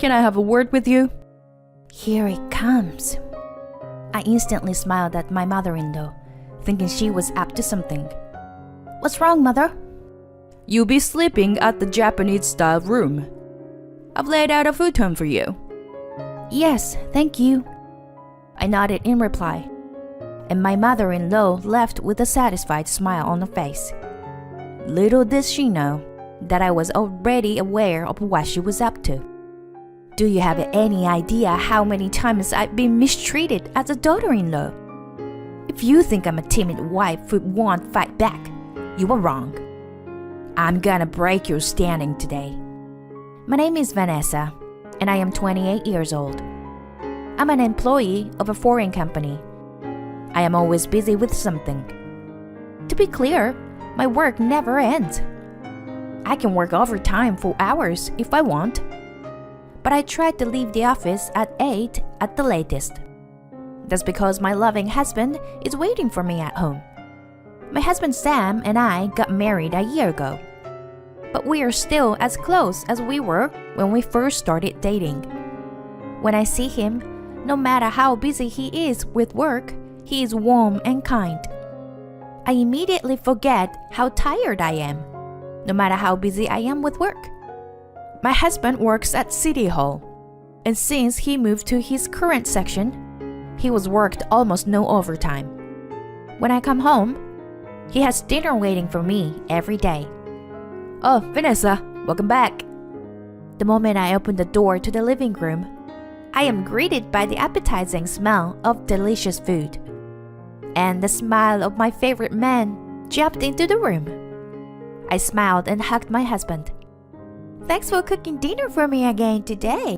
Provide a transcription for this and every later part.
Can I have a word with you? Here it comes. I instantly smiled at my mother-in-law, thinking she was up to something. What's wrong, mother? You'll be sleeping at the Japanese-style room. I've laid out a futon for you. Yes, thank you. I nodded in reply, and my mother-in-law left with a satisfied smile on her face. Little did she know that I was already aware of what she was up to. Do you have any idea how many times I've been mistreated as a daughter-in-law? If you think I'm a timid wife who won't fight back, you are wrong. I'm gonna break your standing today. My name is Vanessa, and I am 28 years old. I'm an employee of a foreign company. I am always busy with something. To be clear, my work never ends. I can work overtime for hours if I want. But I try to leave the office at 8 at the latest. That's because my loving husband is waiting for me at home. My husband Sam and I got married a year ago. But we are still as close as we were when we first started dating. When I see him, no matter how busy he is with work, he is warm and kind. I immediately forget how tired I am, no matter how busy I am with work. My husband works at City Hall, and since he moved to his current section, he was worked almost no overtime. When I come home, he has dinner waiting for me every day. Oh, Vanessa, welcome back. The moment I open the door to the living room, I am greeted by the appetizing smell of delicious food. And the smile of my favorite man jumped into the room. I smiled and hugged my husband. Thanks for cooking dinner for me again today.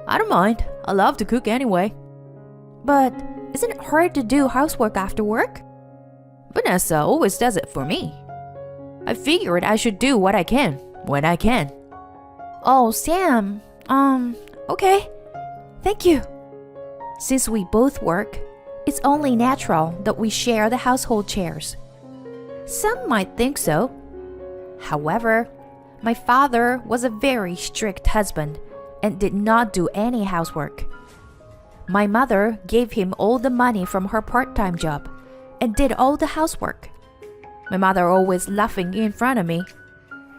I don't mind. I love to cook anyway. But isn't it hard to do housework after work? Vanessa always does it for me. I figured I should do what I can, when I can. Oh, Sam, okay. Thank you. Since we both work, it's only natural that we share the household chores. Some might think so. However, my father was a very strict husband and did not do any housework. My mother gave him all the money from her part-time job and did all the housework. My mother always laughing in front of me,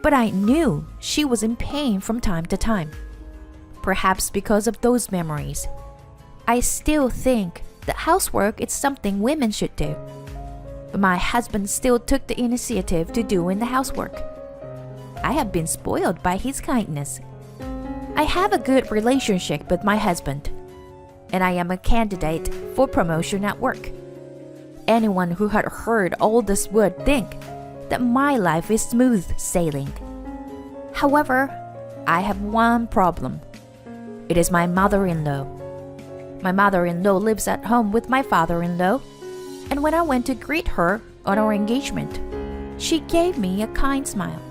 but I knew she was in pain from time to time. Perhaps because of those memories, I still think that housework is something women should do. But my husband still took the initiative to doing the housework. I have been spoiled by his kindness. I have a good relationship with my husband, and I am a candidate for promotion at work. Anyone who had heard all this would think that my life is smooth sailing. However, I have one problem. It is my mother-in-law. My mother-in-law lives at home with my father-in-law, and when I went to greet her on our engagement, she gave me a kind smile.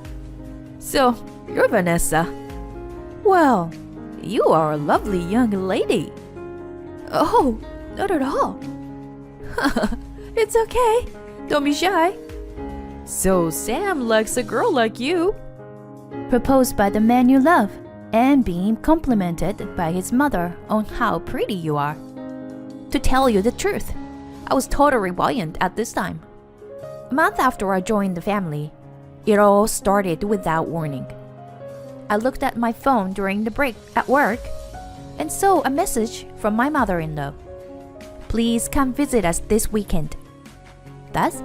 So, you're Vanessa. Well, you are a lovely young lady. Oh, not at all. It's okay. Don't be shy. So Sam likes a girl like you. Proposed by the man you love and being complimented by his mother on how pretty you are. To tell you the truth, I was totally buoyant at this time. A month after I joined the family, it all started without warning. I looked at my phone during the break at work and saw a message from my mother-in-law. Please come visit us this weekend. Thus,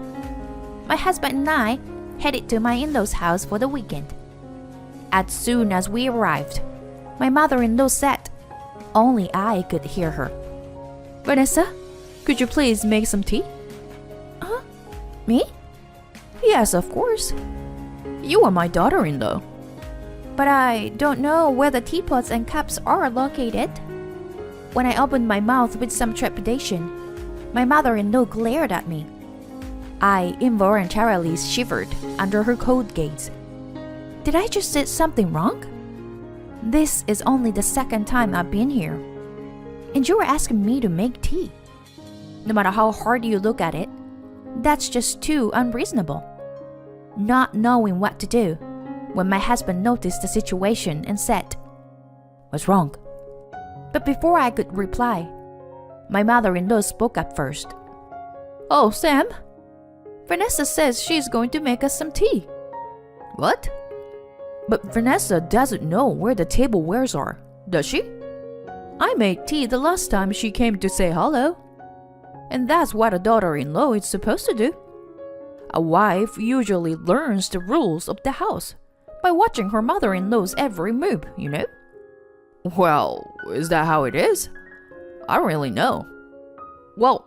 my husband and I headed to my in-laws' house for the weekend. As soon as we arrived, my mother-in-law said, only I could hear her, Vanessa, could you please make some tea? Huh? Me? Yes, of course. You are my daughter-in-law. But I don't know where the teapots and cups are located. When I opened my mouth with some trepidation, my mother-in-law glared at me. I involuntarily shivered under her cold gaze. Did I just say something wrong? This is only the second time I've been here, and you were asking me to make tea. No matter how hard you look at it, that's just too unreasonable. Not knowing what to do, when my husband noticed the situation and said, What's wrong? But before I could reply, my mother-in-law spoke up first. Oh, Sam, Vanessa says she's going to make us some tea. What? But Vanessa doesn't know where the tableware are, does she? I made tea the last time she came to say hello. And that's what a daughter-in-law is supposed to do. A wife usually learns the rules of the house by watching her mother-in-law's every move, you know? Well, is that how it is? I don't really know. Well,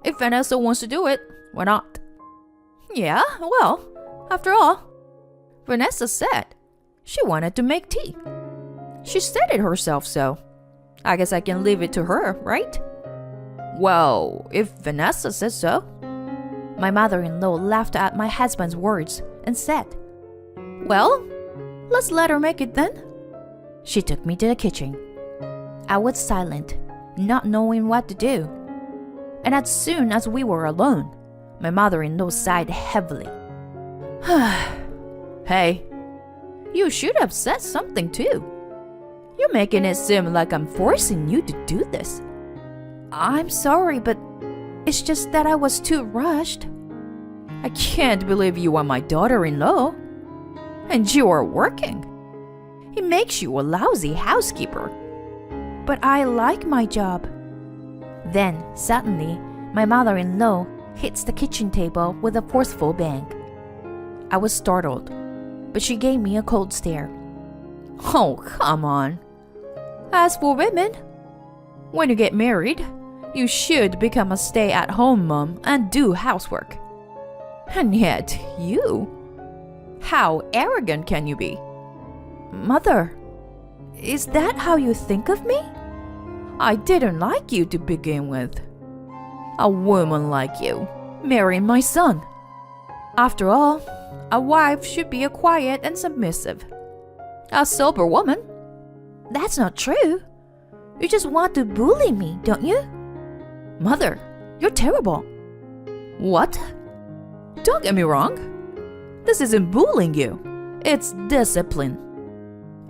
if Vanessa wants to do it, why not? Yeah, well, after all, Vanessa said she wanted to make tea. She said it herself, so I guess I can leave it to her, right? Well, if Vanessa says so. My mother-in-law laughed at my husband's words and said, Well, let's let her make it then. She took me to the kitchen. I was silent, not knowing what to do. And as soon as we were alone, my mother-in-law sighed heavily. Hey, you should have said something too. You're making it seem like I'm forcing you to do this. I'm sorry, but it's just that I was too rushed. I can't believe you are my daughter-in-law. And you are working. It makes you a lousy housekeeper. But I like my job. Then, suddenly, my mother-in-law hits the kitchen table with a forceful bang. I was startled, but she gave me a cold stare. Oh, come on. As for women, when you get married, you should become a stay-at-home mom and do housework. And yet, you? How arrogant can you be? Mother, is that how you think of me? I didn't like you to begin with. A woman like you, marrying my son. After all, a wife should be a quiet and submissive. A sober woman. That's not true. You just want to bully me, don't you? Mother, you're terrible. What? Don't get me wrong. This isn't bullying you. It's discipline.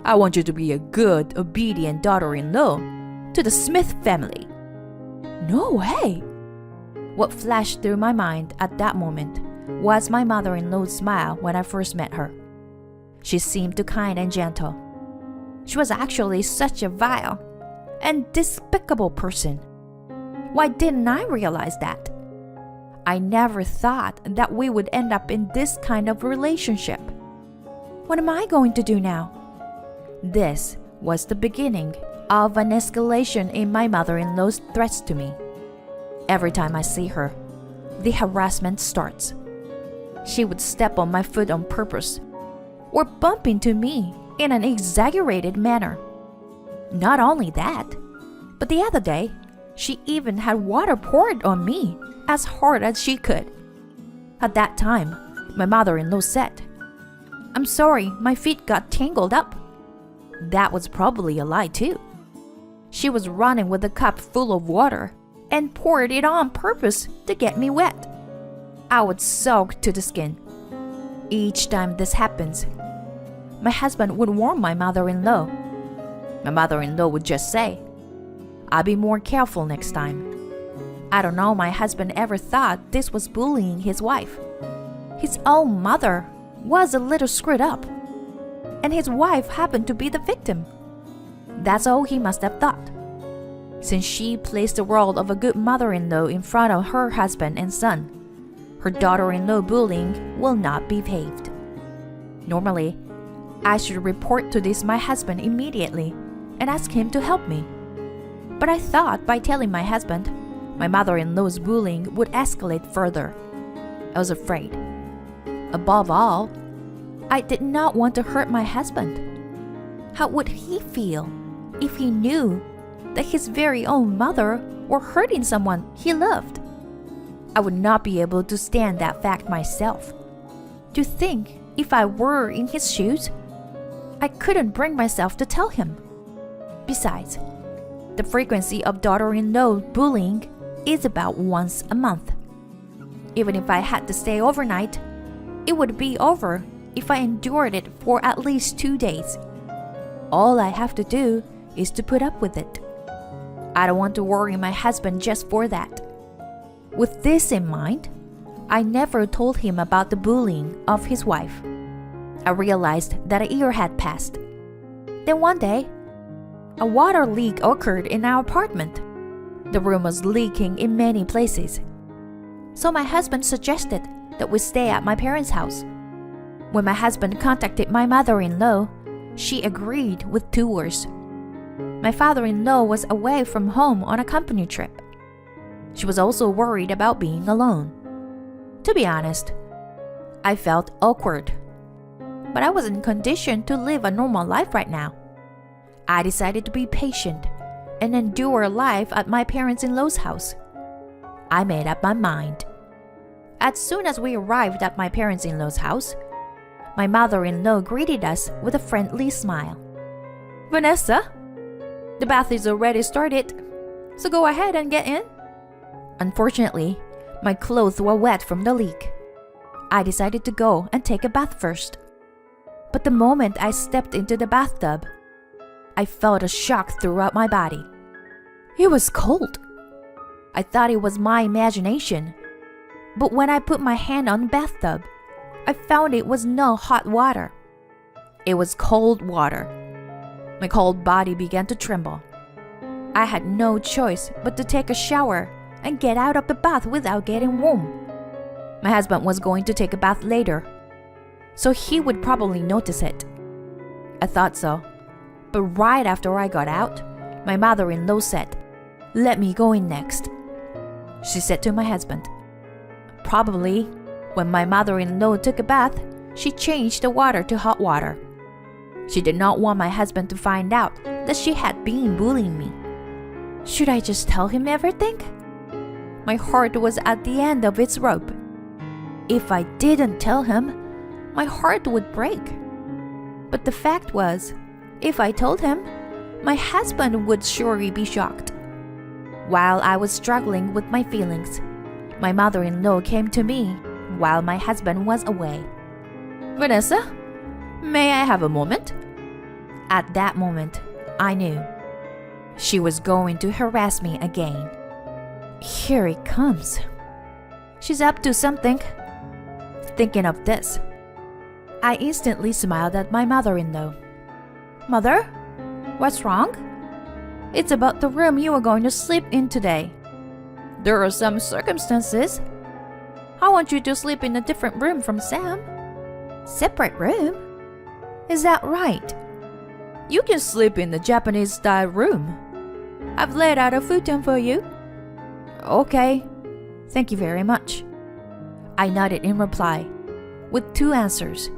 I want you to be a good, obedient daughter-in-law to the Smith family. No way. What flashed through my mind at that moment was my mother-in-law's smile when I first met her. She seemed too kind and gentle. She was actually such a vile and despicable person. Why didn't I realize that? I never thought that we would end up in this kind of relationship. What am I going to do now? This was the beginning of an escalation in my mother-in-law's threats to me. Every time I see her, the harassment starts. She would step on my foot on purpose or bump into me in an exaggerated manner. Not only that, but the other day, she even had water poured on me as hard as she could. At that time, my mother-in-law said, "I'm sorry, my feet got tangled up." That was probably a lie too. She was running with a cup full of water and poured it on purpose to get me wet. I was soaked to the skin. Each time this happens, my husband would warn my mother-in-law. My mother-in-law would just say, "I'll be more careful next time." I don't know my husband ever thought this was bullying his wife. His own mother was a little screwed up, and his wife happened to be the victim. That's all he must have thought. Since she placed the role of a good mother-in-law in front of her husband and son, her daughter-in-law bullying will not be paved. Normally, I should report to this my husband immediately and ask him to help me. But I thought by telling my husband, my mother-in-law's bullying would escalate further. I was afraid. Above all, I did not want to hurt my husband. How would he feel if he knew that his very own mother were hurting someone he loved? I would not be able to stand that fact myself. To think if I were in his shoes, I couldn't bring myself to tell him. Besides, the frequency of daughter-in-law bullying is about once a month. Even if I had to stay overnight, it would be over if I endured it for at least 2 days. All I have to do is to put up with it. I don't want to worry my husband just for that. With this in mind, I never told him about the bullying of his wife. I realized that a year had passed. Then one day, a water leak occurred in our apartment. The room was leaking in many places. So my husband suggested that we stay at my parents' house. When my husband contacted my mother-in-law, she agreed with 2 words. My father-in-law was away from home on a company trip. She was also worried about being alone. To be honest, I felt awkward. But I wasn't conditioned to live a normal life right now. I decided to be patient and endure life at my parents-in-law's house. I made up my mind. As soon as we arrived at my parents-in-law's house, my mother-in-law greeted us with a friendly smile. Vanessa, the bath is already started, so go ahead and get in. Unfortunately, my clothes were wet from the leak. I decided to go and take a bath first. But the moment I stepped into the bathtub, I felt a shock throughout my body. It was cold. I thought it was my imagination. But when I put my hand on the bathtub, I found it was no hot water. It was cold water. My cold body began to tremble. I had no choice but to take a shower and get out of the bath without getting warm. My husband was going to take a bath later, so he would probably notice it. I thought so. But right after I got out, my mother-in-law said, "Let me go in next," she said to my husband. Probably, when my mother-in-law took a bath, she changed the water to hot water. She did not want my husband to find out that she had been bullying me. Should I just tell him everything? My heart was at the end of its rope. If I didn't tell him, my heart would break. But the fact was, if I told him, my husband would surely be shocked. While I was struggling with my feelings, my mother-in-law came to me while my husband was away. Vanessa, may I have a moment? At that moment, I knew she was going to harass me again. Here it comes. She's up to something. Thinking of this, I instantly smiled at my mother-in-law. "Mother, what's wrong?" "It's about the room you are going to sleep in today. There are some circumstances. I want you to sleep in a different room from Sam." "Separate room? Is that right?" You can sleep in the Japanese-style room. I've laid out a futon for you. Okay, thank you very much. I nodded in reply, with 2 answers.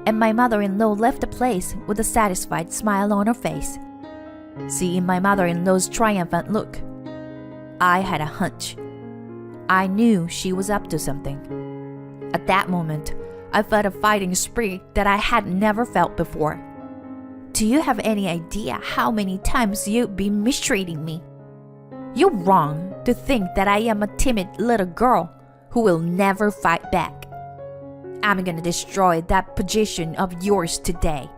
And my mother-in-law left the place with a satisfied smile on her face. Seeing my mother-in-law's triumphant look, I had a hunch. I knew she was up to something. At that moment, I felt a fighting spirit that I had never felt before. Do you have any idea how many times you've been mistreating me? You're wrong to think that I am a timid little girl who will never fight back. I'm gonna destroy that position of yours today,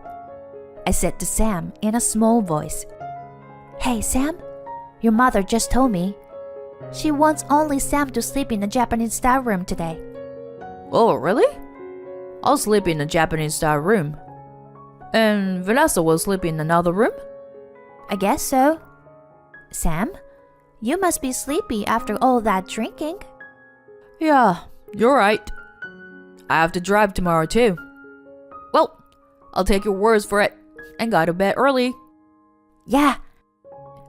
I said to Sam in a small voice. Hey Sam, your mother just told me she wants only Sam to sleep in the Japanese-style room today. Oh, really? I'll sleep in the Japanese-style room. And Vanessa will sleep in another room? I guess so. Sam, you must be sleepy after all that drinking. Yeah, you're right. I have to drive tomorrow too. Well, I'll take your words for it and go to bed early. Yeah,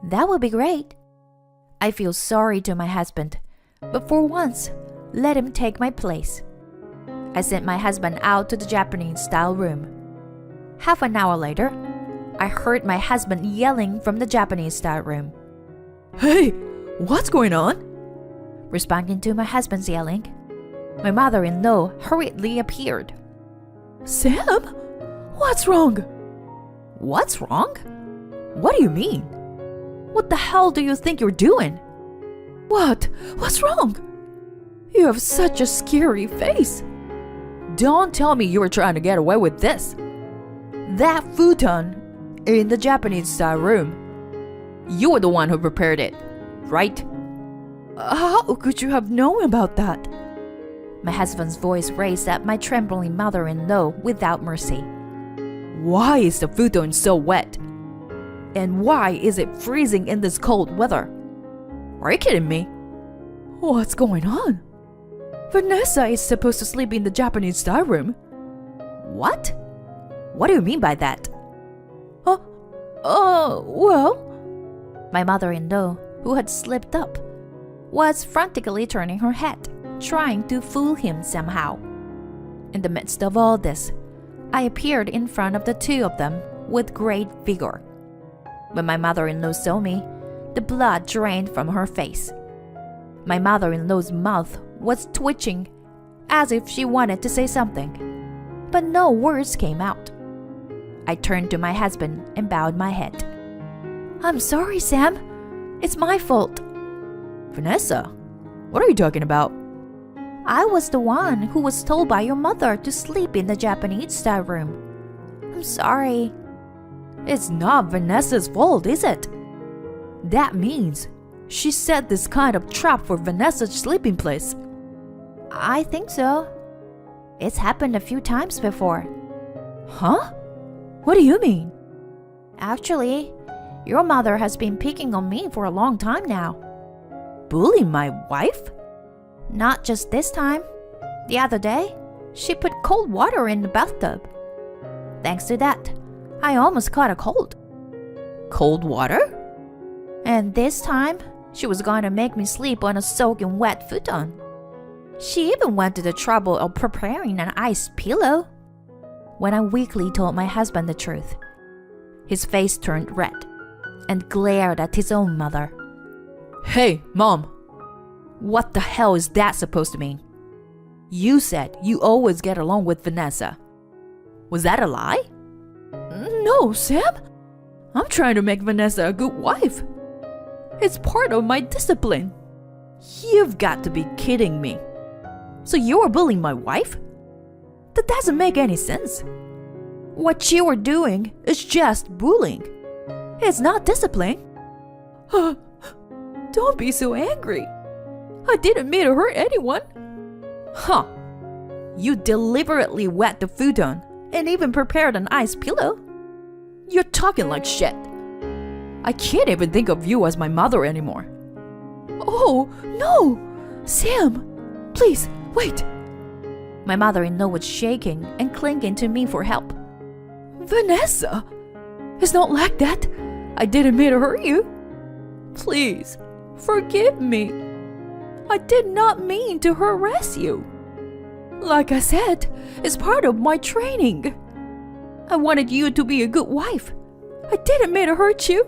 that would be great. I feel sorry to my husband, but for once, let him take my place. I sent my husband out to the Japanese-style room. Half an hour later, I heard my husband yelling from the Japanese-style room. Hey, what's going on? Responding to my husband's yelling, my mother-in-law hurriedly appeared. Sam? What's wrong? What's wrong? What do you mean? What the hell do you think you're doing? What? What's wrong? You have such a scary face. Don't tell me you were trying to get away with this. That futon in the Japanese-style room. You were the one who prepared it, right? How could you have known about that? My husband's voice raised at my trembling mother-in-law without mercy. Why is the futon so wet? And why is it freezing in this cold weather? Are you kidding me? What's going on? Vanessa is supposed to sleep in the Japanese-style room. What? What do you mean by that? Well... My mother-in-law, who had slipped up, was frantically turning her head, trying to fool him somehow. In the midst of all this, I appeared in front of the two of them with great vigor. When my mother-in-law saw me, the blood drained from her face. My mother-in-law's mouth was twitching as if she wanted to say something, but no words came out. I turned to my husband and bowed my head. I'm sorry, Sam. It's my fault. Vanessa, what are you talking about? I was the one who was told by your mother to sleep in the Japanese-style room. I'm sorry. It's not Vanessa's fault, is it? That means she set this kind of trap for Vanessa's sleeping place. I think so. It's happened a few times before. Huh? What do you mean? Actually, your mother has been picking on me for a long time now. Bullying my wife? Not just this time. The other day, she put cold water in the bathtub. Thanks to that, I almost caught a cold. Cold water? And this time, she was going to make me sleep on a soaking wet futon. She even went to the trouble of preparing an ice pillow. When I weakly told my husband the truth, his face turned red and glared at his own mother. Hey, Mom! What the hell is that supposed to mean? You said you always get along with Vanessa. Was that a lie? No, Sam. I'm trying to make Vanessa a good wife. It's part of my discipline. You've got to be kidding me. So you were bullying my wife? That doesn't make any sense. What you were doing is just bullying. It's not discipline. Don't be so angry. I didn't mean to hurt anyone. Huh. You deliberately wet the futon and even prepared an ice pillow? You're talking like shit. I can't even think of you as my mother anymore. Oh, no! Sam, please, wait. My mother-in-law was shaking and clinging to me for help. Vanessa, it's not like that. I didn't mean to hurt you. Please, forgive me. I did not mean to harass you. Like I said, it's part of my training. I wanted you to be a good wife. I didn't mean to hurt you.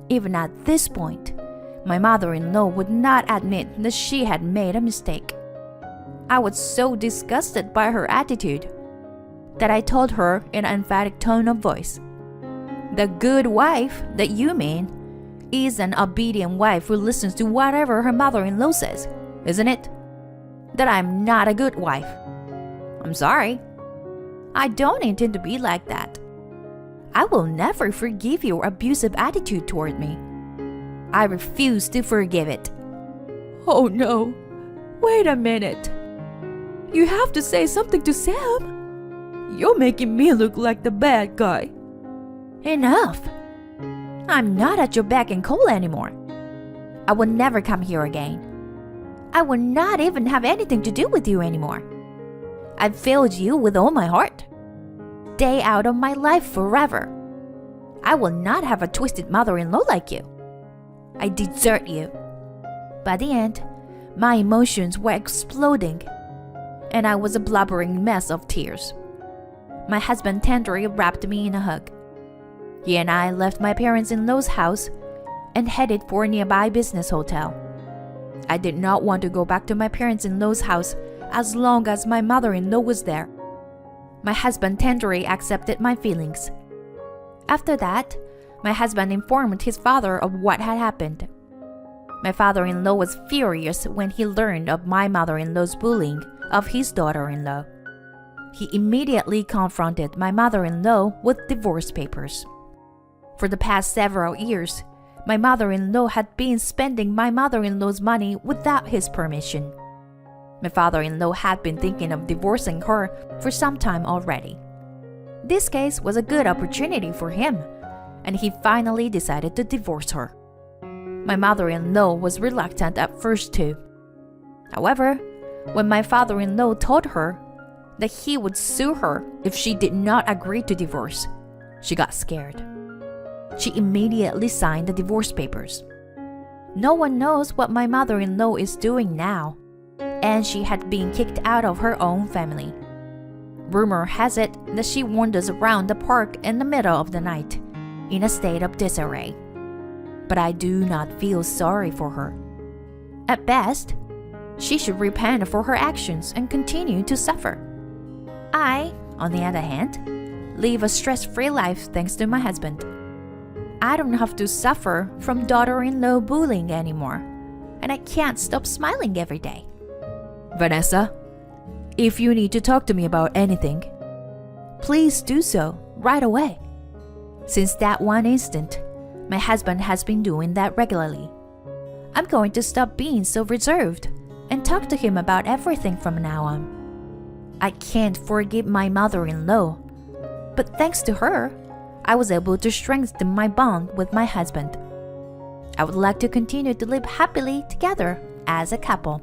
Even at this point, my mother-in-law would not admit that she had made a mistake. I was so disgusted by her attitude that I told her in an emphatic tone of voice, "The good wife that you mean is an obedient wife who listens to whatever her mother-in-law says, isn't it? That I'm not a good wife. I'm sorry. I don't intend to be like that. I will never forgive your abusive attitude toward me. I refuse to forgive it." Oh no, wait a minute. You have to say something to Sam. You're making me look like the bad guy. Enough. I'm not at your beck and call anymore. I will never come here again. I will not even have anything to do with you anymore. I've failed you with all my heart. Stay out of my life forever. I will not have a twisted mother-in-law like you. I desert you. By the end, my emotions were exploding, and I was a blubbering mess of tears. My husband tenderly wrapped me in a hug. He and I left my parents-in-law's house and headed for a nearby business hotel. I did not want to go back to my parents-in-law's house as long as my mother-in-law was there. My husband tenderly accepted my feelings. After that, my husband informed his father of what had happened. My father-in-law was furious when he learned of my mother-in-law's bullying of his daughter-in-law. He immediately confronted my mother-in-law with divorce papers. For the past several years, my mother-in-law had been spending my mother-in-law's money without his permission. My father-in-law had been thinking of divorcing her for some time already. This case was a good opportunity for him, and he finally decided to divorce her. My mother-in-law was reluctant at first too. However, when my father-in-law told her that he would sue her if she did not agree to divorce, she got scared. She immediately signed the divorce papers. No one knows what my mother-in-law is doing now, and she had been kicked out of her own family. Rumor has it that she wanders around the park in the middle of the night, in a state of disarray. But I do not feel sorry for her. At best, she should repent for her actions and continue to suffer. I, on the other hand, live a stress-free life thanks to my husband. I don't have to suffer from daughter-in-law bullying anymore, and I can't stop smiling every day. Vanessa, if you need to talk to me about anything, Please do so right away. Since that one instant, my husband has been doing that regularly. I'm going to stop being so reserved and talk to him about everything from now on. I can't forgive my mother-in-law, but thanks to her, I was able to strengthen my bond with my husband. I would like to continue to live happily together as a couple.